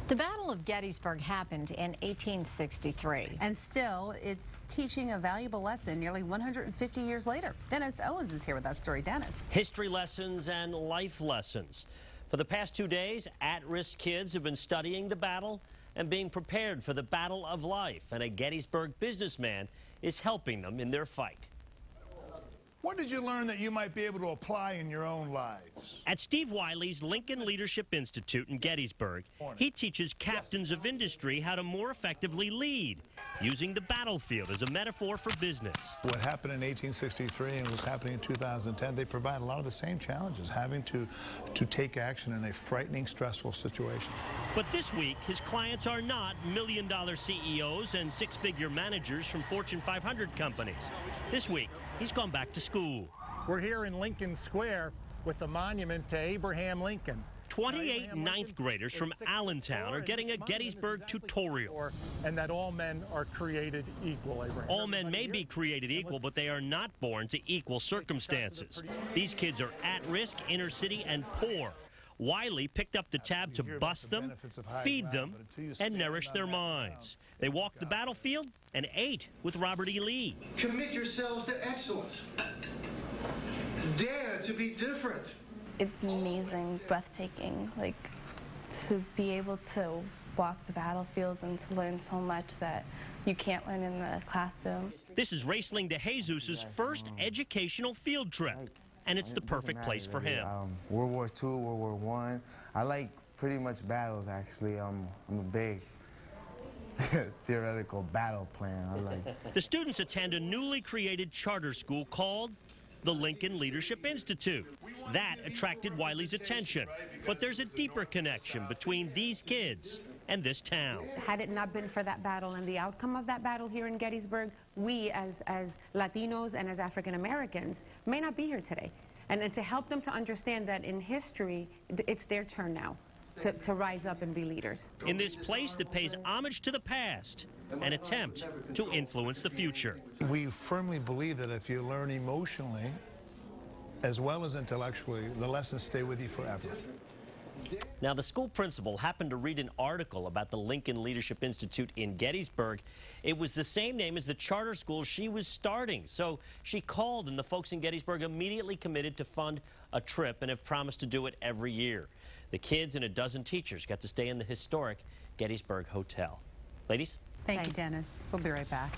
The Battle of Gettysburg happened in 1863. And still, it's teaching a valuable lesson nearly 150 years later. Dennis Owens is here with that story. Dennis. History lessons and life lessons. For the past 2 days, at-risk kids have been studying the battle and being prepared for the battle of life. And a Gettysburg businessman is helping them in their fight. What did you learn that you might be able to apply in your own lives? At Steve Wiley's Lincoln Leadership Institute in Gettysburg, he teaches captains of industry how to more effectively lead, using the battlefield as a metaphor for business. What happened in 1863 and was happening in 2010, they provide a lot of the same challenges, having to take action in a frightening, stressful situation. But this week, his clients are not million-dollar CEOs and six-figure managers from Fortune 500 companies. This week, he's gone back to school. We're here in Lincoln Square with the monument to Abraham Lincoln. 28 ninth graders from Allentown are getting a Gettysburg tutorial. And that all men are created equal, Abraham. All men may be created equal, but they are not born to equal circumstances. These kids are at risk, inner city, and poor. Wiley picked up the tab to bust them, feed them, and nourish their minds. They walked the battlefield and ate with Robert E. Lee. Commit yourselves to excellence. Dare to be different. It's amazing, breathtaking, like to be able to walk the battlefields and to learn so much that you can't learn in the classroom. This is Reysling DeJesus' first educational field trip, and it's the perfect place for him. World War II, World War I. I like pretty much battles, actually. I'm a big theoretical battle plan. I like. The students attend a newly created charter school called the Lincoln Leadership Institute. That attracted Wiley's attention. But there's a deeper connection between these kids and this town. Had it not been for that battle and the outcome of that battle here in Gettysburg, we as Latinos and as African Americans may not be here today. And to help them to understand that in history, it's their turn now to rise up and be leaders. In this place that pays homage to the past, an attempt to influence the future. We firmly believe that if you learn emotionally as well as intellectually, the lessons stay with you forever. Now, the school principal happened to read an article about the Lincoln Leadership Institute in Gettysburg. It was the same name as the charter school she was starting. So she called, and the folks in Gettysburg immediately committed to fund a trip and have promised to do it every year. The kids and a dozen teachers got to stay in the historic Gettysburg Hotel. Ladies? Thank you, Dennis. We'll be right back.